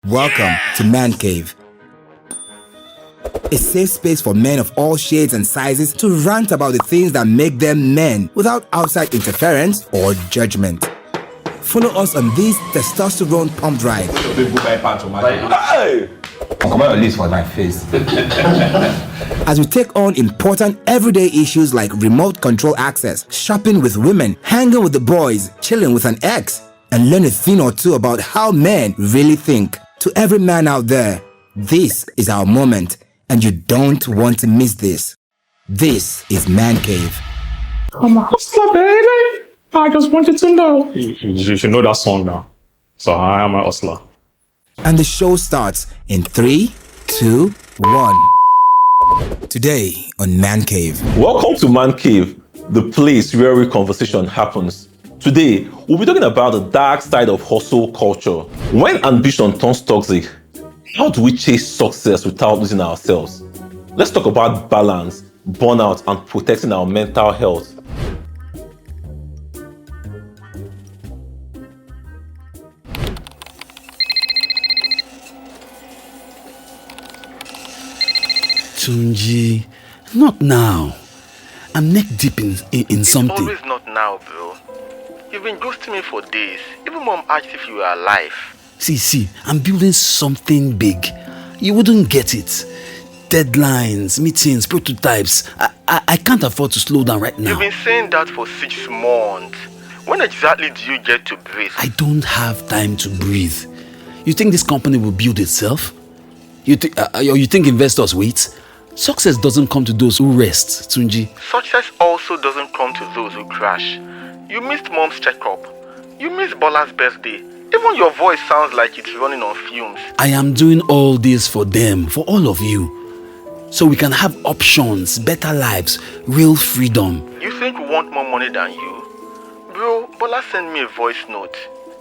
Welcome to Mancave, a safe space for men of all shades and sizes to rant about the things that make them men without outside interference or judgment. Follow us on this testosterone-pumped ride. Hey! Come on, at least for my face. As we take on important everyday issues like remote control access, shopping with women, hanging with the boys, chilling with an ex, and learn a thing or two about how men really think. To every man out there, this is our moment, and you don't want to miss this. This is Mancave. I'm a hustler, baby. I just wanted to know. You should know that song now. So I am a hustler. And the show starts in 3, 2, 1. Today on Mancave. Welcome to Mancave, the place where real conversation happens. Today, we'll be talking about the dark side of hustle culture. When ambition turns toxic, how do we chase success without losing ourselves? Let's talk about balance, burnout, and protecting our mental health. Tunji, not now. I'm neck deep in something. Always not now, bro. You've been ghosting me for days. Even mom asked if you were alive. See, I'm building something big. You wouldn't get it. Deadlines, meetings, prototypes. I can't afford to slow down right now. You've been saying that for 6 months. When exactly do you get to breathe? I don't have time to breathe. You think this company will build itself? You think investors wait? Success doesn't come to those who rest, Tunji. Success also doesn't come to those who crash. You missed mom's checkup. You missed Bola's birthday. Even your voice sounds like it's running on fumes. I am doing all this for them, for all of you. So we can have options, better lives, real freedom. You think we want more money than you? Bro, Bola sent me a voice note.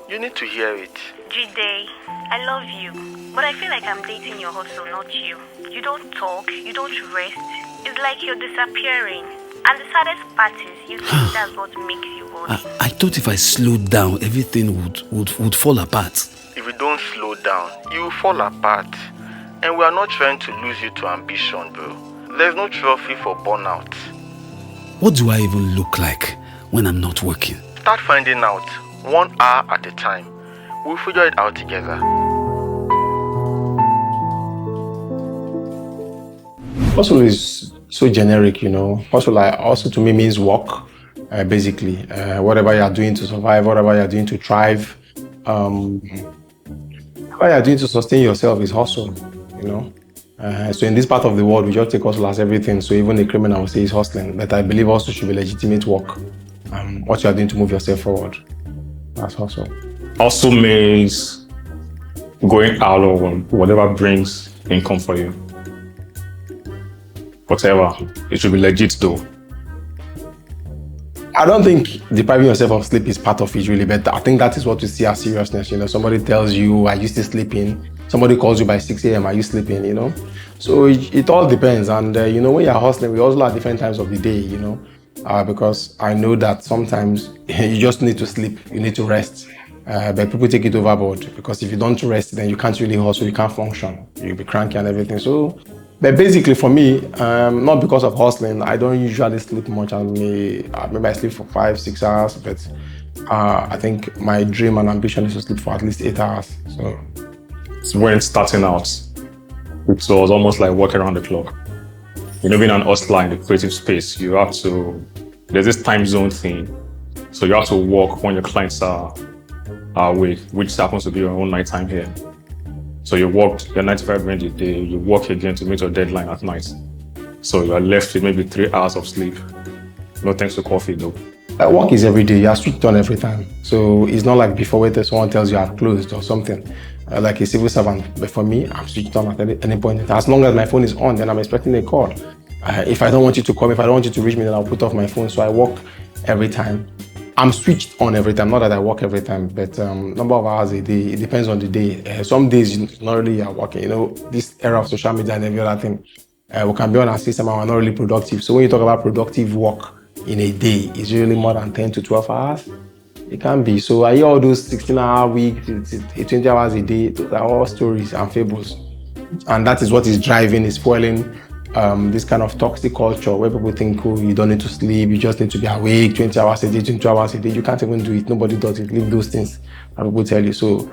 You need to hear it. Jide, I love you, but I feel like I'm dating your hustle, not you. You don't talk, you don't rest. It's like you're disappearing. And the saddest part is you think that's what makes you worry. I thought if I slowed down, everything would fall apart. If you don't slow down, you will fall apart. And we are not trying to lose you to ambition, bro. There's no trophy for burnout. What do I even look like when I'm not working? Start finding out, 1 hour at a time. We'll figure it out together. Hustle is so generic, you know. Hustle to me means work, basically. Whatever you are doing to survive, whatever you are doing to thrive, whatever you are doing to sustain yourself is hustle, you know. So in this part of the world, we just take hustle as everything. So even a criminal will say he's hustling. But I believe hustle should be legitimate work. What you are doing to move yourself forward. That's hustle. Also means going out of whatever brings income for you. Whatever. It should be legit though. I don't think depriving yourself of sleep is part of it really, but I think that is what we see as seriousness. You know, somebody tells you, are you still sleeping? Somebody calls you by 6 a.m., are you sleeping, you know? So it all depends. And, you know, when you're hustling, we hustle at different times of the day, you know, because I know that sometimes you just need to sleep, you need to rest. But people take it overboard because if you don't rest, then you can't really hustle, you can't function. You'll be cranky and everything. So, but basically for me, not because of hustling, I don't usually sleep much. Maybe I sleep for 5-6 hours, but I think my dream and ambition is to sleep for at least 8 hours. So when starting out, it was almost like working around the clock. You know, being an hustler in the creative space, there's this time zone thing. So you have to work when your clients are awake, which happens to be your own nighttime here. So you worked your 9 to 5 during the day, you work again to meet your deadline at night. So you are left with maybe 3 hours of sleep. No thanks to coffee though. Work is every day, you are switched on every time. So it's not like before where someone tells you I've closed or something. Like a civil servant, but for me, I'm switched on at any point. As long as my phone is on, then I'm expecting a call. If I don't want you to call me, if I don't want you to reach me, then I'll put off my phone. So I work every time. I'm switched on every time, not that I work every time, but number of hours a day, it depends on the day. Some days, not really you're working. You know, this era of social media and every other thing, we can be on our system and we're not really productive. So when you talk about productive work in a day, it's usually more than 10 to 12 hours. It can't be. So I hear all those 16-hour weeks, 20 hours a day. Those are all stories and fables. And that is what is driving, is fueling this kind of toxic culture where people think, oh, you don't need to sleep, you just need to be awake 20 hours a day, 22 hours a day. You can't even do it. Nobody does it. Leave those things that people tell you. So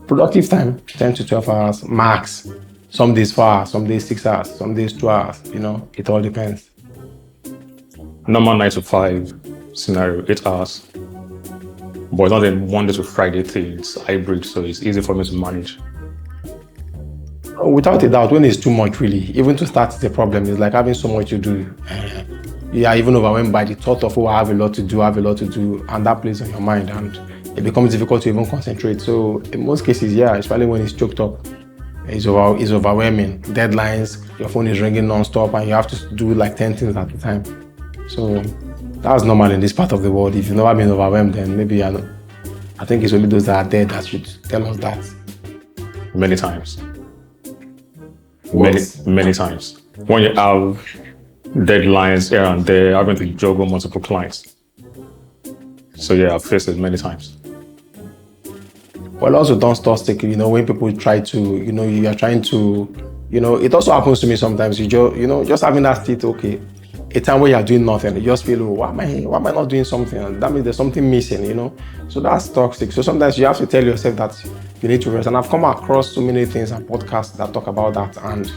productive time, 10 to 12 hours max. Some days 4 hours, some days 6 hours, some days 2 hours. It all depends. Normal 9 to 5 scenario, 8 hours. But it's not a Monday to Friday thing, it's hybrid, so it's easy for me to manage. Without a doubt, when it's too much, really, even to start, it's a problem. It's like having so much to do. You are even overwhelmed by the thought of, oh, I have a lot to do, and that plays on your mind, and it becomes difficult to even concentrate. So in most cases, yeah, especially when it's choked up, it's overwhelming. Deadlines, your phone is ringing non-stop, and you have to do like 10 things at a time. So that's normal in this part of the world. If you've never been overwhelmed, then maybe I think it's only those that are dead that should tell us that. Many times. Many times. When you have deadlines here and there, having to juggle multiple clients. So yeah, I've faced it many times. Well, also don't stop sticking, when people try to, you are trying to, it also happens to me sometimes. Just having that state, okay, a time where you're doing nothing, you just feel, oh, why am I not doing something? And that means there's something missing, So that's toxic. So sometimes you have to tell yourself that you need to rest. And I've come across so many things and podcasts that talk about that. And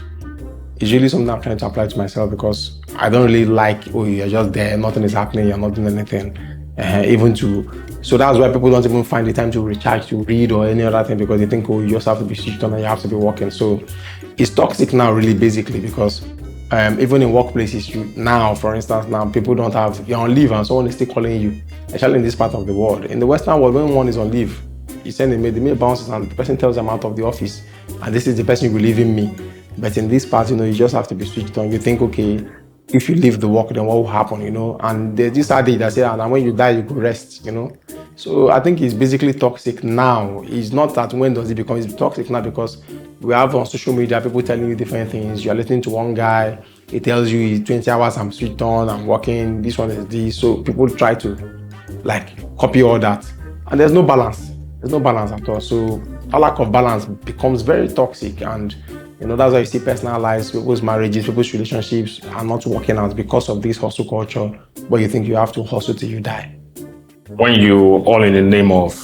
it's really something I'm trying to apply to myself, because I don't really like, oh, you're just there, nothing is happening, you're not doing anything. So that's why people don't even find the time to recharge, to read or any other thing, because they think, oh, you just have to be switched on and you have to be working. So it's toxic now, really, basically, because even in workplaces, for instance, people don't have, you're on leave and someone is still calling you, especially in this part of the world. In the Western world, when one is on leave, you send the mail bounces and the person tells them out of the office, and this is the person you leave in me. But in this part, you just have to be switched on. You think, okay, if you leave the work, then what will happen, And there's this idea that says, and when you die, you go rest, So I think it's basically toxic now. It's not that when does it become, it's toxic now because we have on social media people telling you different things. You're listening to one guy, he tells you it's 20 hours, I'm switched on, I'm working, this one is this. So people try to copy all that. And there's no balance. There's no balance at all. So a lack of balance becomes very toxic, and that's why you see personal lives, people's marriages, people's relationships are not working out because of this hustle culture, where you think you have to hustle till you die. When you all in the name of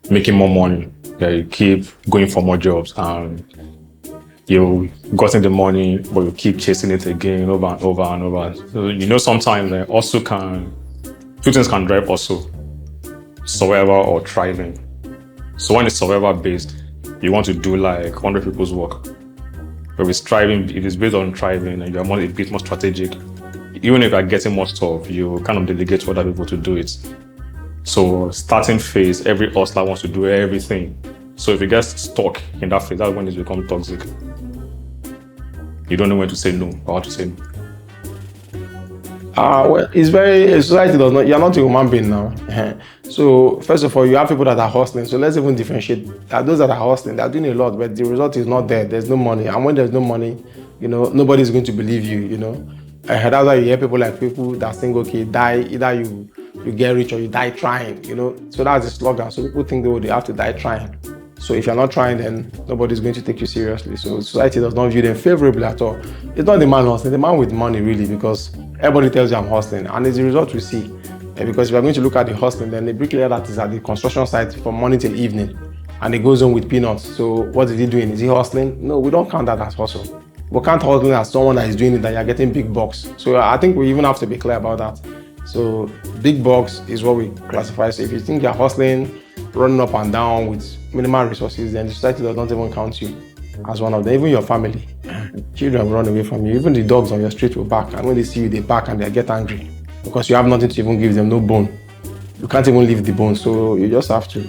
making more money, you keep going for more jobs, and you gotten the money, but you keep chasing it again over and over and over. So sometimes two things can drive also: survival or thriving. So when it's survival based, you want to do like 100 people's work. But if it's based on thriving and you're a bit more strategic, even if you're getting more stuff, you kind of delegate to other people to do it. So starting phase, every hustler wants to do everything. So if you get stuck in that phase, that's when it's become toxic. You don't know when to say no or how to say no. Society does not, you're not a human being now. So first of all, you have people that are hustling. So let's even differentiate that those that are hustling, they're doing a lot, but the result is not there. There's no money. And when there's no money, nobody's going to believe you, That's why you hear people that think, okay, die, either you get rich or you die trying, So that's the slogan. So people think they have to die trying. So if you're not trying, then nobody's going to take you seriously. So society does not view them favorably at all. It's not the man hustling, the man with money, really, because everybody tells you I'm hustling. And it's the result we see. Because if you're going to look at the hustling, then the bricklayer that is at the construction site from morning till evening, and he goes on with peanuts. So what is he doing? Is he hustling? No, we don't count that as hustle. We can't hustle as someone that is doing it, that you're getting big bucks. So I think we even have to be clear about that. So big bucks is what we classify. So if you think you're hustling, running up and down with minimal resources, then the society does not even count you as one of them. Even your family, children will run away from you. Even the dogs on your street will bark, and when they see you, they bark and they get angry because you have nothing to even give them, no bone. You can't even leave the bone, so you just have to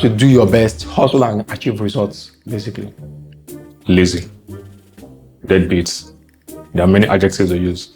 do your best, hustle and achieve results, basically. Lazy, deadbeats. There are many adjectives they use.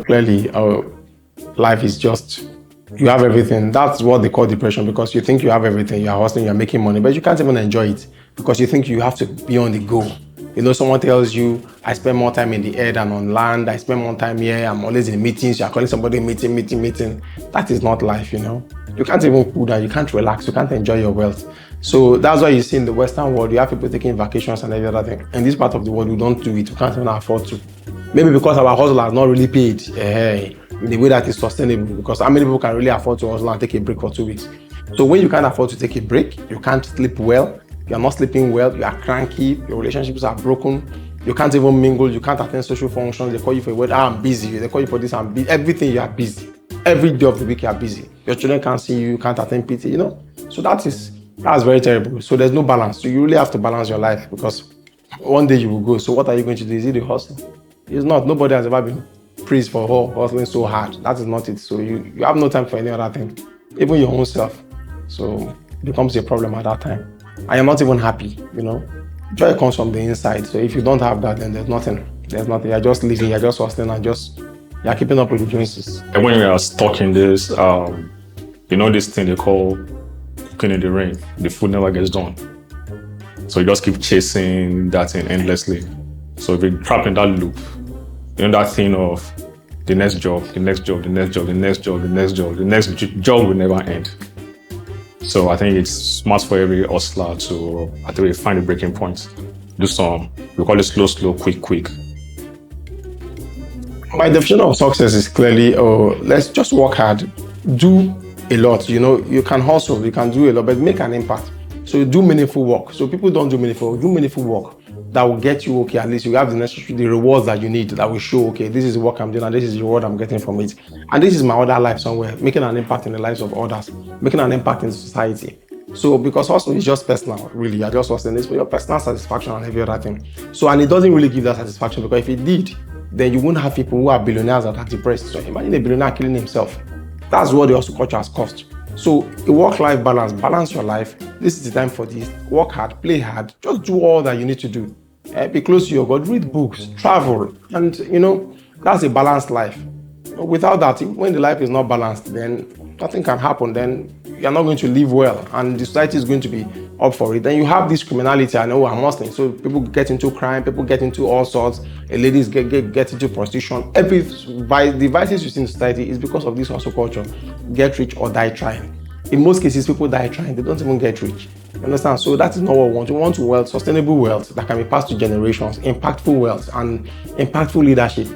clearly life is just, you have everything. That's what they call depression, because you think you have everything, you're hustling, you're making money, but you can't even enjoy it because you think you have to be on the go. You know, someone tells you, I spend more time in the air than on land, I spend more time here, I'm always in meetings, you're calling somebody meeting. That is not life, you know. You can't even cool down, you can't relax, you can't enjoy your wealth. So that's why you see in the Western world, you have people taking vacations and every other thing. In this part of the world, we don't do it, we can't even afford to. Maybe because our hustle has not really paid in the way that is sustainable, because how many people can really afford to hustle and take a break for 2 weeks? So when you can't afford to take a break, you can't sleep well, you're not sleeping well, you are cranky, your relationships are broken, you can't even mingle, you can't attend social functions, they call you for a word, I'm busy, they call you for this, I'm busy, everything you are busy. Every day of the week you are busy. Your children can't see you, you can't attend PT, you know? So that's very terrible. So there's no balance. So you really have to balance your life, because one day you will go. So what are you going to do? Is it the hustle? It's not. Nobody has ever been praised for hustling so hard. That is not it. So you have no time for any other thing, even your own self. So it becomes a problem at that time. I am not even happy, you know. Joy comes from the inside. So if you don't have that, then there's nothing. You're just living, you're just hustling and you're keeping up with the Joneses. And when we are stuck in this, you know, this thing they call cooking in the rain, the food never gets done. So you just keep chasing that thing endlessly. So if you're trapped in that loop, you know, that thing of the next job, the next job, the next job, the next job, the next job, the next job will never end. So I think it's smart for every hustler to, I think, find a breaking point. Do some, we call it slow, quick. My definition of success is clearly, let's just work hard, do a lot. You know, you can hustle, you can do a lot, but make an impact. So do meaningful work. So people don't do meaningful work that will get you, okay, at least you have the rewards that you need, that will show, okay, this is the work I'm doing and this is the reward I'm getting from it. And this is my other life somewhere, making an impact in the lives of others, making an impact in society. So because hustle is just personal, really, you're just hustling this for your personal satisfaction and every other thing. So, and it doesn't really give that satisfaction, because if it did, then you wouldn't have people who are billionaires that are depressed. So imagine a billionaire killing himself. That's what the HustleCulture has cost. So a work-life balance your life. This is the time for this. Work hard, play hard, just do all that you need to do. Be close to your God, read books, travel, and you know, that's a balanced life. Without that, when the life is not balanced, then nothing can happen. Then you're not going to live well, and the society is going to be up for it. Then you have this criminality, and I'm hustling. So people get into crime, people get into all sorts. Ladies get into prostitution. The vices you see in society is because of this hustle culture. Get rich or die trying. In most cases, people die trying. They don't even get rich. You understand? So that is not what we want. We want wealth, sustainable wealth that can be passed to generations, impactful wealth and impactful leadership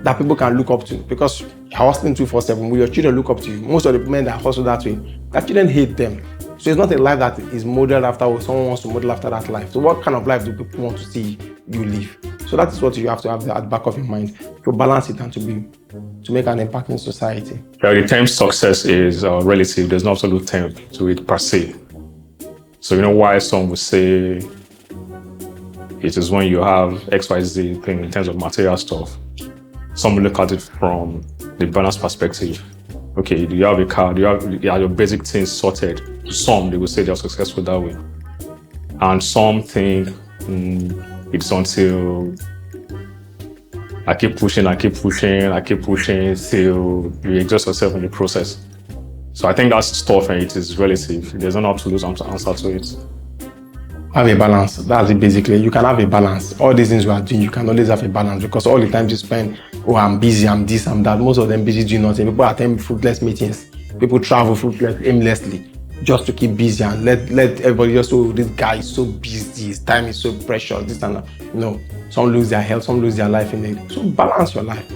that people can look up to, because you're hustling 247, will your children look up to you? Most of the men that hustle that way, their children hate them. So it's not a life that is modeled after, or someone wants to model after that life. So what kind of life do people want to see you live? So that is what you have to have at the back of your mind, to balance it and to make an impact in society. The term success is relative. There's no absolute term to it per se. So you know why some would say it is when you have XYZ thing in terms of material stuff. Some look at it from the balance perspective. Okay, do you have a car? Do you have your basic things sorted? Some, they will say they're successful that way. And some think it's until I keep pushing till you exhaust yourself in the process. So I think that's stuff, and it is relative. There's no absolute answer to it. Have a balance. That's it basically. You can have a balance. All these things we are doing, you can always have a balance, because all the time you spend, I'm busy, I'm this, I'm that. Most of them busy doing nothing. People attend fruitless meetings. People travel aimlessly just to keep busy and let everybody just, this guy is so busy, his time is so precious, this and that. No. Some lose their health, some lose their life in it. So balance your life.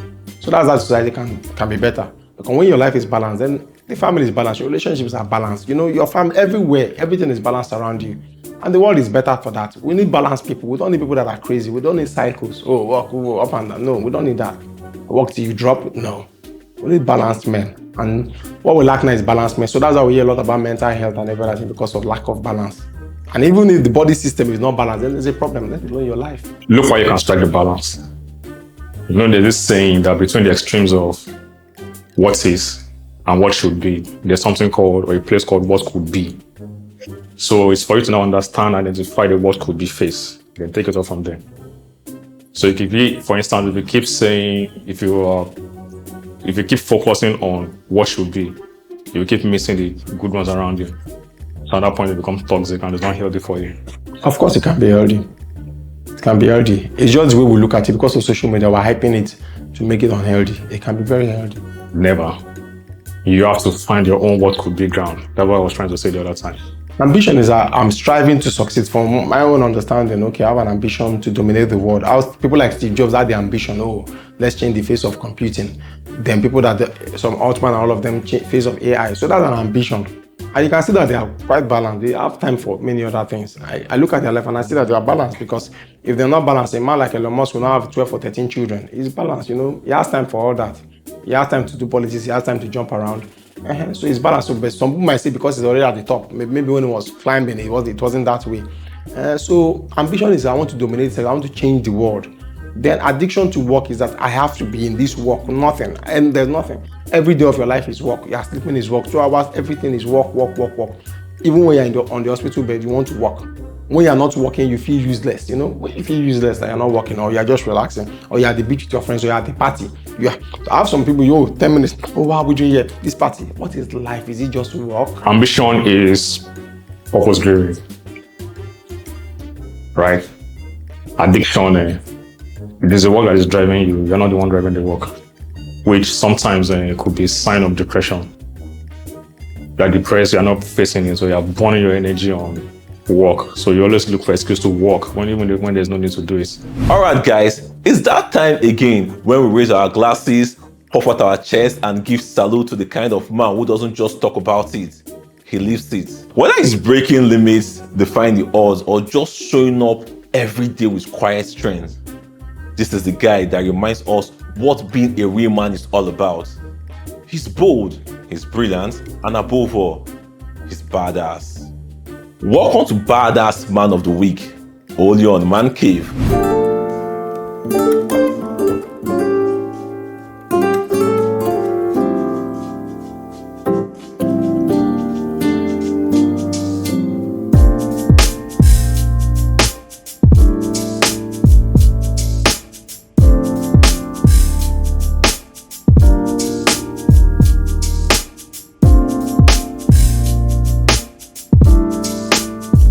So that's how society can be better. Because when your life is balanced, then the family is balanced, your relationships are balanced. You know, your family, everywhere, everything is balanced around you. And the world is better for that. We need balanced people. We don't need people that are crazy. We don't need cycles. Walk up and down. No, we don't need that. Walk till you drop. No. We need balanced men. And what we lack now is balanced men. So that's why we hear a lot about mental health and everything, because of lack of balance. And even if the body system is not balanced, then there's a problem. Let it go in your life. Look where you can strike the balance. You know, there's this saying that between the extremes of what is and what should be, there's something called, or a place called what could be. So it's for you to now understand, identify the what could be phase, then take it off from there. So it could be, for instance, if you keep saying, if you if you keep focusing on what should be, you keep missing the good ones around you. So at that point, it becomes toxic and it's not healthy for you. Of course, it can be healthy. It can be healthy. It's just the way we look at it. Because of social media, we're hyping it to make it unhealthy. It can be very healthy. Never. You have to find your own what could be ground. That's what I was trying to say the other time. Ambition is I'm striving to succeed. From my own understanding, okay, I have an ambition to dominate the world. People like Steve Jobs had the ambition, let's change the face of computing. Then people some Altman and all of them change face of AI. So that's an ambition. And you can see that they are quite balanced. They have time for many other things. I look at their life and I see that they are balanced, because if they're not balanced, a man like Elon Musk will not have 12 or 13 children. He's balanced, He has time for all that. He has time to do politics. He has time to jump around. So it's balanced. But some people might say because he's already at the top. Maybe when he was climbing, it wasn't that way. So ambition is I want to dominate. I want to change the world. Then addiction to work is that I have to be in this work. Nothing. And there's nothing. Every day of your life is work. You're sleeping is work. 2 hours, everything is work. Even when you're on the hospital bed, you want to work. When you're not working, you feel useless. When you feel useless that you're not working, or you're just relaxing, or you're at the beach with your friends, or you're at the party. I have some people, 10 minutes. What are we doing here? This party. What is life? Is it just work? Ambition is purpose driven, right? Addiction, it is the work that is driving you. You're not the one driving the work, which sometimes could be a sign of depression. You're depressed, you're not facing it, so you're burning your energy on work. So you always look for excuse to work when there's no need to do it. All right, guys, it's that time again when we raise our glasses, puff out our chest, and give salute to the kind of man who doesn't just talk about it, he lives it. Whether it's breaking limits, defying the odds, or just showing up every day with quiet strength, this is the guy that reminds us what being a real man is all about. He's bold, he's brilliant, and above all, he's badass. Welcome to Badass Man of the Week, only on Mancave.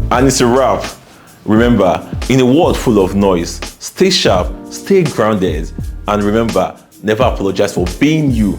And it's a wrap. Remember, in a world full of noise, stay sharp, stay grounded, and remember, never apologize for being you.